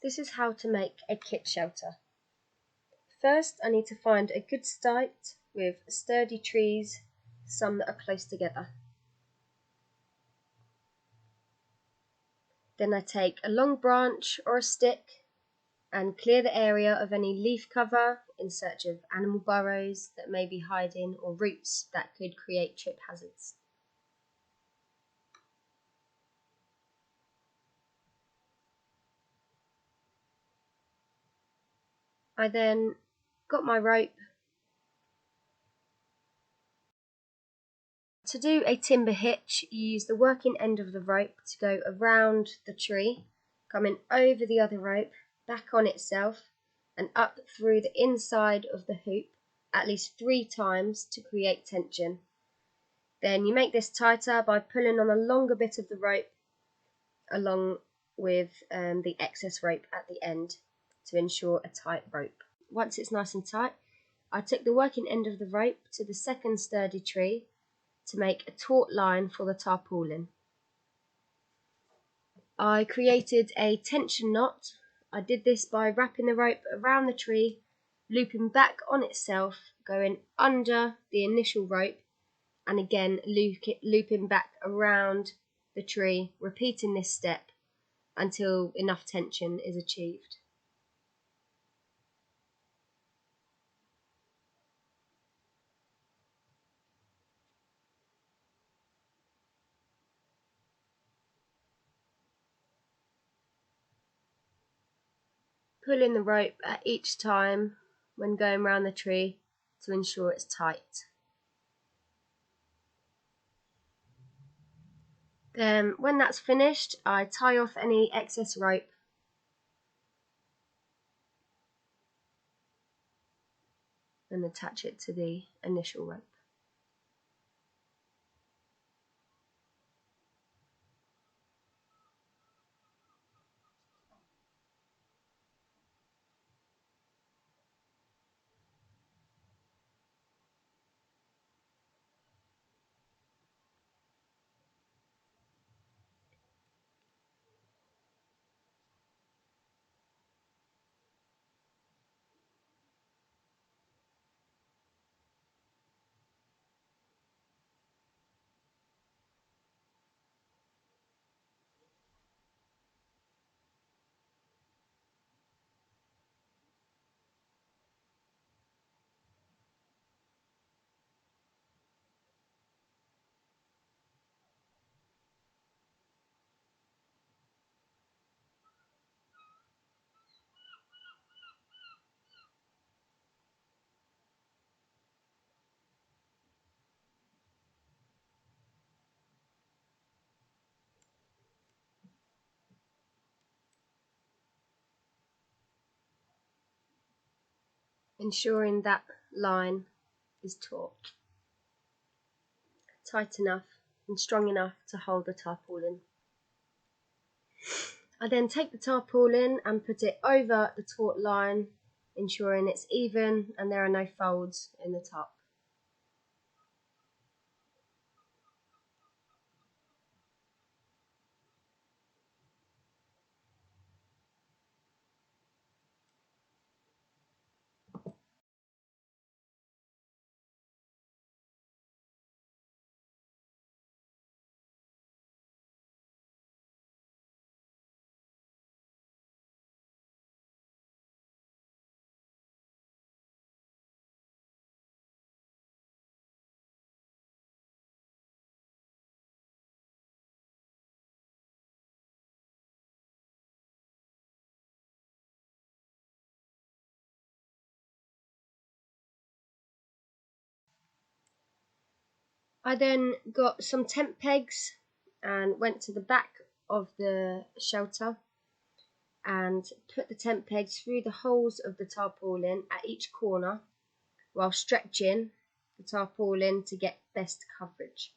This is how to make a kit shelter. First, I need to find a good site with sturdy trees, some that are close together. Then I take a long branch or a stick and clear the area of any leaf cover in search of animal burrows that may be hiding or roots that could create trip hazards. I then got my rope. To do a timber hitch, you use the working end of the rope to go around the tree, coming over the other rope, back on itself, and up through the inside of the hoop at least 3 times to create tension. Then you make this tighter by pulling on a longer bit of the rope along with the excess rope at the end to ensure a tight rope. Once it's nice and tight, I took the working end of the rope to the second sturdy tree to make a taut line for the tarpaulin. I created a tension knot. I did this by wrapping the rope around the tree, looping back on itself, going under the initial rope, and again looping back around the tree, repeating this step until enough tension is achieved. Pulling the rope at each time when going around the tree to ensure it's tight. Then when that's finished, I tie off any excess rope and attach it to the initial rope. Ensuring that line is taut, tight enough and strong enough to hold the tarpaulin. I then take the tarpaulin and put it over the taut line, ensuring it's even and there are no folds in the top. I then got some tent pegs and went to the back of the shelter and put the tent pegs through the holes of the tarpaulin at each corner while stretching the tarpaulin to get best coverage.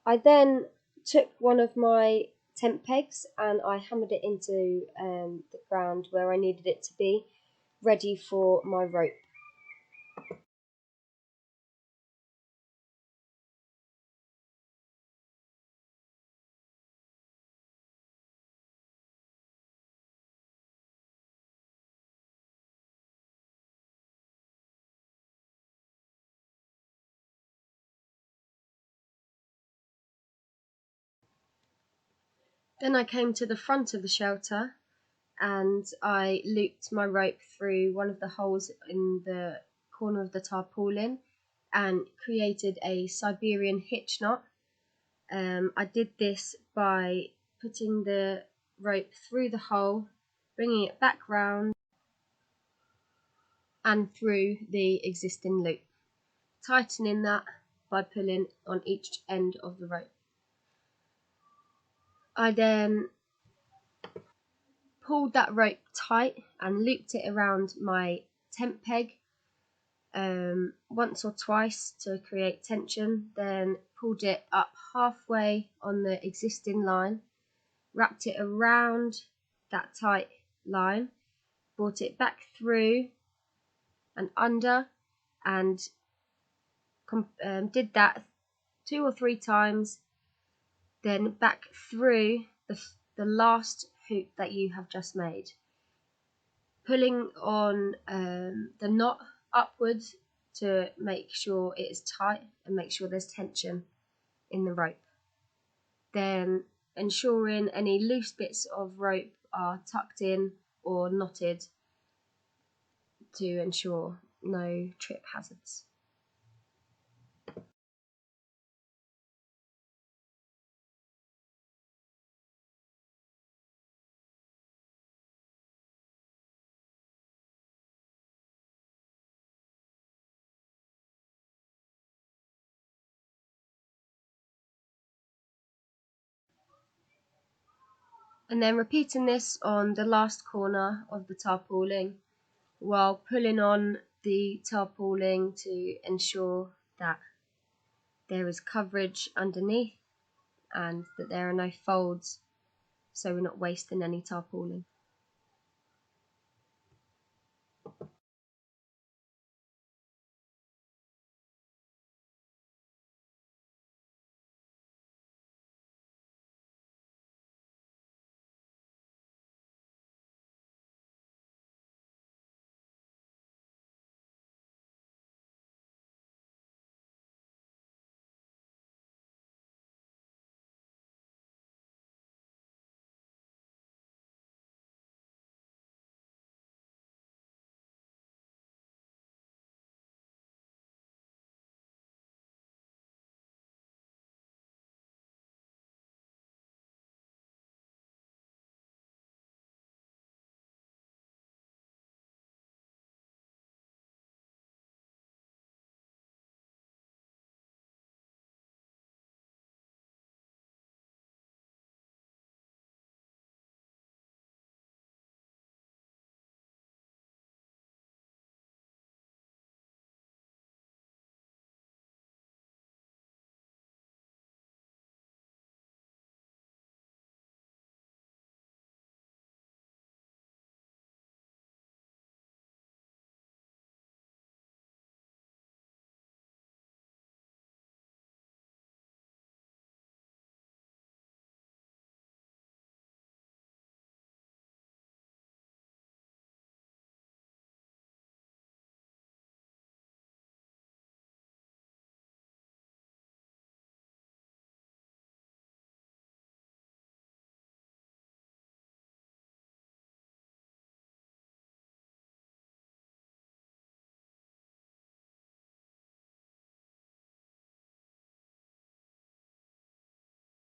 I then took one of my tent pegs and I hammered it into the ground where I needed it to be, ready for my rope. Then I came to the front of the shelter and I looped my rope through one of the holes in the corner of the tarpaulin and created a Siberian hitch knot. I did this by putting the rope through the hole, bringing it back round and through the existing loop, tightening that by pulling on each end of the rope. I then pulled that rope tight and looped it around my tent peg once or twice to create tension, then pulled it up halfway on the existing line, wrapped it around that tight line, brought it back through and under, and did that 2 or 3 times, then back through the last hoop that you have just made, pulling on the knot upwards to make sure it is tight and make sure there's tension in the rope. Then ensuring any loose bits of rope are tucked in or knotted to ensure no trip hazards. And then repeating this on the last corner of the tarpaulin while pulling on the tarpaulin to ensure that there is coverage underneath and that there are no folds, so we're not wasting any tarpaulin.